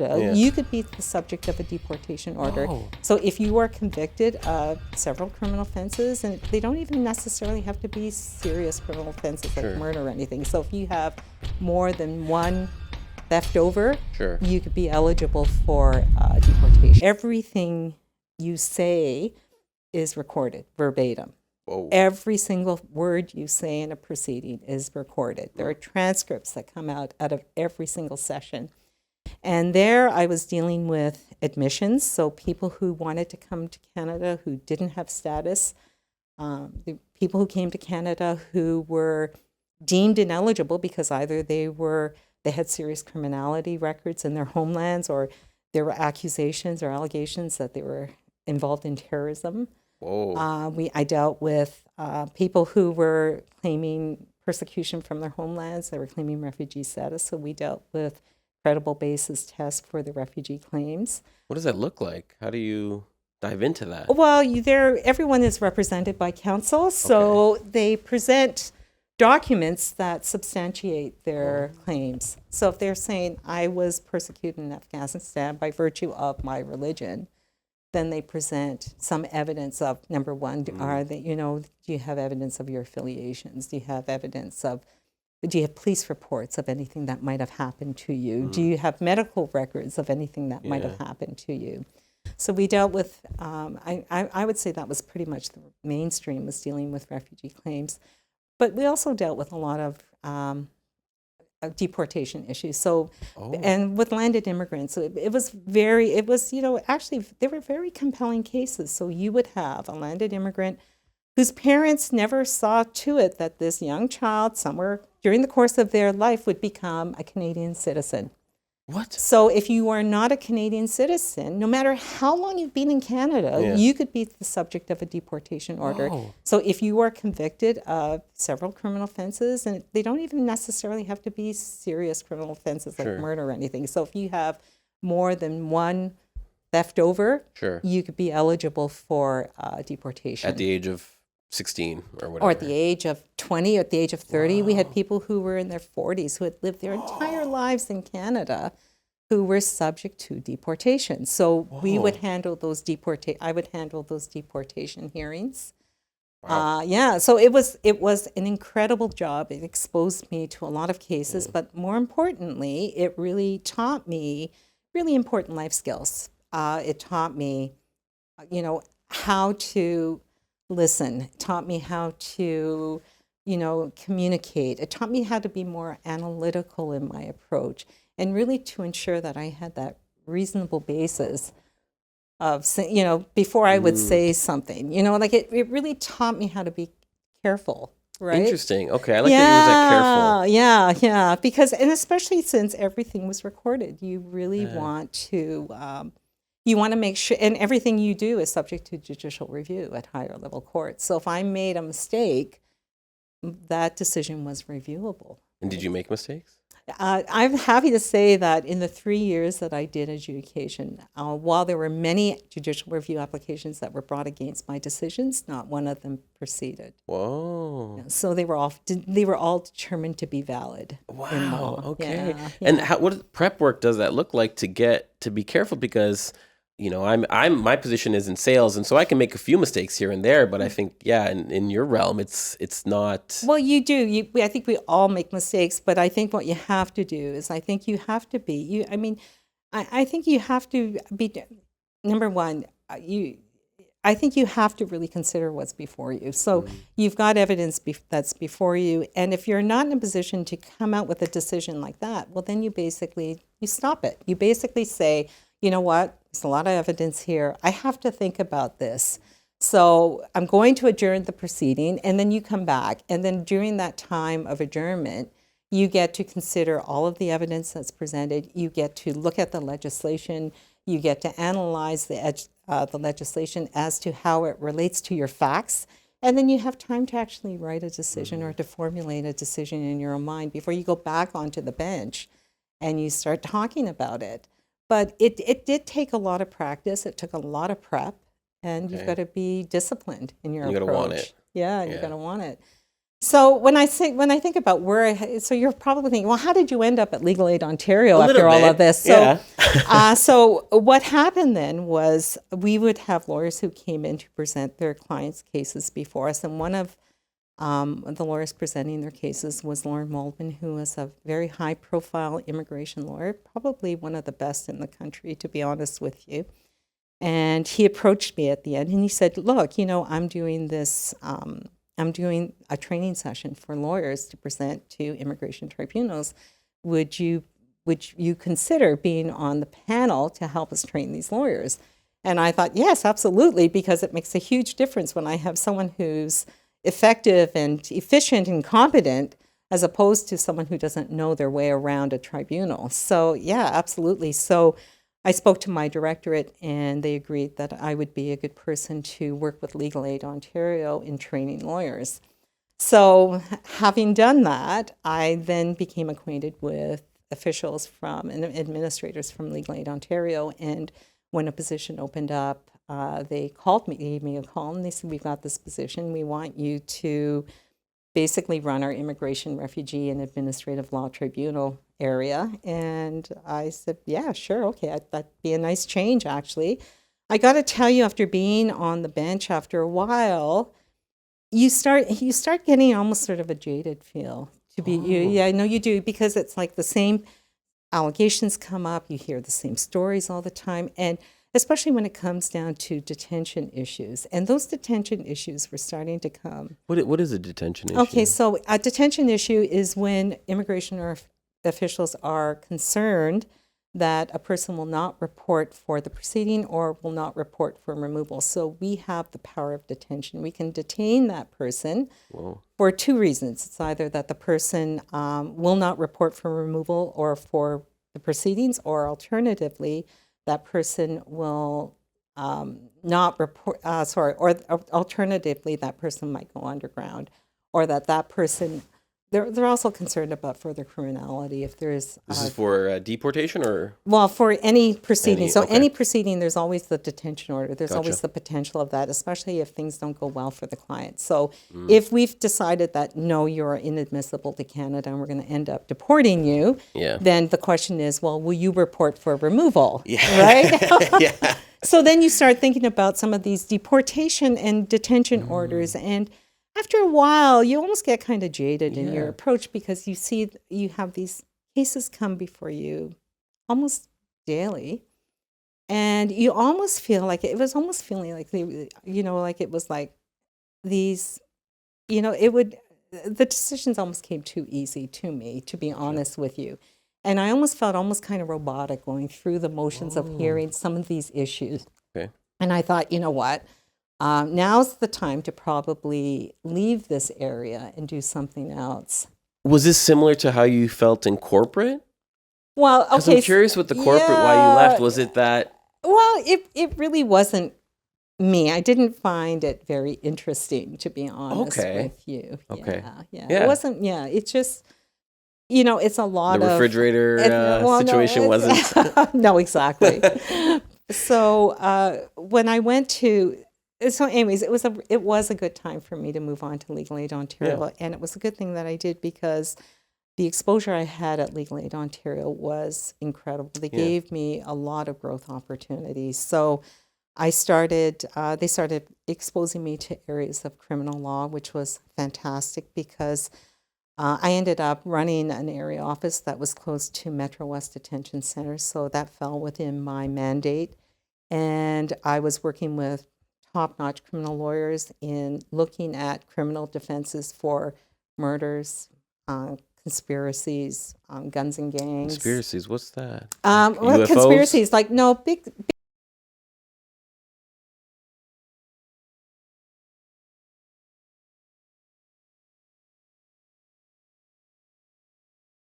Yeah. you could be the subject of a deportation order. Oh. So if you are convicted of several criminal offenses, and they don't even necessarily have to be serious criminal offenses like Sure. murder or anything. So if you have more than one theft over, Sure. you could be eligible for deportation. Everything you say is recorded verbatim. Whoa. Every single word you say in a proceeding is recorded. There are transcripts that come out of every single session. And there I was dealing with admissions, so people who wanted to come to Canada who didn't have status, the people who came to Canada who were deemed ineligible because either they had serious criminality records in their homelands, or there were accusations or allegations that they were involved in terrorism. Whoa. I dealt with people who were claiming persecution from their homelands. They were claiming refugee status, so we dealt with credible basis tests for the refugee claims. What does that look like? How do you dive into that? Well, everyone is represented by counsel, so they present documents that substantiate their claims. So if they're saying, I was persecuted in Afghanistan by virtue of my religion, then they present some evidence of, number one, do you have evidence of your affiliations? Do you have police reports of anything that might have happened to you? Do you have medical records of anything that might have happened to you? So we dealt with, I would say that was pretty much the mainstream, was dealing with refugee claims. But we also dealt with a lot of deportation issues. So, and with landed immigrants, actually, they were very compelling cases. So you would have a landed immigrant whose parents never saw to it that this young child somewhere during the course of their life would become a Canadian citizen. What? So if you are not a Canadian citizen, no matter how long you've been in Canada, you could be the subject of a deportation order. Whoa. So if you are convicted of several criminal offenses, and they don't even necessarily have to be serious criminal offenses like murder or anything. So if you have more than one theft over, you could be eligible for deportation. At the age of 16 or whatever. Or at the age of 20, or at the age of 30. We had people who were in their 40s who had lived their entire lives in Canada who were subject to deportation. So we would handle those I would handle those deportation hearings. Wow. So it was an incredible job. It exposed me to a lot of cases, but more importantly, it really taught me really important life skills. It taught me, how to listen. It taught me how to, communicate. It taught me how to be more analytical in my approach, and really to ensure that I had that reasonable basis of, before I would say something. It really taught me how to be careful. Right? Interesting. Okay, I like that you use that careful. Yeah. Because, and especially since everything was recorded, you really want to. You want to make sure, and everything you do is subject to judicial review at higher level courts. So if I made a mistake, that decision was reviewable. And did you make mistakes? I'm happy to say that in the 3 years that I did adjudication, while there were many judicial review applications that were brought against my decisions, not one of them proceeded. Whoa. So they were all determined to be valid. Wow. Okay. Yeah. And what prep work does that look like to be careful? Because my position is in sales, and so I can make a few mistakes here and there. But I think, in your realm, it's not. Well, you do. I think we all make mistakes, but I think what you have to do is, I think you have to be. I think you have to be. Number one, I think you have to really consider what's before you. So you've got evidence that's before you, and if you're not in a position to come out with a decision like that, well, then you stop it. You basically say, you know what? There's a lot of evidence here. I have to think about this. So I'm going to adjourn the proceeding, and then you come back. And then during that time of adjournment, you get to consider all of the evidence that's presented. You get to look at the legislation. You get to analyze the legislation as to how it relates to your facts. And then you have time to actually write a decision or to formulate a decision in your own mind before you go back onto the bench and you start talking about it. But it did take a lot of practice. It took a lot of prep, and you've got to be disciplined in your approach. You got to want it. Yeah, you've got to want it. So when I think about so you're probably thinking, well, how did you end up at Legal Aid Ontario A little after all bit, of this? So, yeah. so what happened then was we would have lawyers who came in to present their clients' cases before us, and one of the lawyers presenting their cases was Lauren Waldman, who was a very high-profile immigration lawyer, probably one of the best in the country, to be honest with you. And he approached me at the end, and he said, "Look, I'm doing this." I'm doing a training session for lawyers to present to immigration tribunals. Would you consider being on the panel to help us train these lawyers? And I thought, yes, absolutely, because it makes a huge difference when I have someone who's effective and efficient and competent as opposed to someone who doesn't know their way around a tribunal. So yeah, absolutely. So I spoke to my directorate, and they agreed that I would be a good person to work with Legal Aid Ontario in training lawyers. So having done that, I then became acquainted with officials from and administrators from Legal Aid Ontario, and when a position opened up, they gave me a call, and they said, "We've got this position. We want you to basically run our immigration, refugee, and administrative law tribunal area." And I said, yeah, sure, okay, that'd be a nice change, actually. I got to tell you, after being on the bench after a while, you start getting almost sort of a jaded feel to be you. Yeah, I know you do, because it's like the same allegations come up, you hear the same stories all the time, and especially when it comes down to detention issues. And those detention issues were starting to come. What is a detention issue? Okay, so a detention issue is when immigration or officials are concerned that a person will not report for the proceeding or will not report for removal. So we have the power of detention. We can detain that person for two reasons. It's either that the person will not report for removal or for the proceedings, or alternatively, that person will not report, or alternatively, that person might go underground, or that person, they're also concerned about further criminality if there's. This is for deportation or? Well, for any proceeding. Any, So okay. any proceeding, there's always the detention order. There's Gotcha. always the potential of that, especially if things don't go well for the client. So if we've decided that, no, you're inadmissible to Canada and we're going to end up deporting you, Yeah. then the question is, well, will you report for removal? Yeah. Right? Yeah. So then you start thinking about some of these deportation and detention orders. And after a while, you almost get kind of jaded in your approach, because you have these cases come before you almost daily. And you almost feel like it was almost feeling like like it was like these, the decisions almost came too easy to me, to be honest with you. And I almost felt almost kind of robotic going through the motions of hearing some of these issues. Okay. And I thought, you know what? Now's the time to probably leave this area and do something else. Was this similar to how you felt in corporate? Well, okay. I'm curious with the corporate why you left. Was it that? Well, it really wasn't me. I didn't find it very interesting, to be honest with you. Okay. Yeah. It wasn't. Yeah. It's just, it's a lot The of refrigerator situation wasn't. No, exactly. So when I went to. So anyways, it was a good time for me to move on to Legal Aid Ontario. And it was a good thing that I did, because the exposure I had at Legal Aid Ontario was incredible. They gave me a lot of growth opportunities. So they started exposing me to areas of criminal law, which was fantastic, because I ended up running an area office that was close to Metro West Detention Center. So that fell within my mandate. And I was working with top-notch criminal lawyers in looking at criminal defenses for murders, conspiracies, guns and gangs. Conspiracies, what's that? Well, UFOs? conspiracies, like, no, big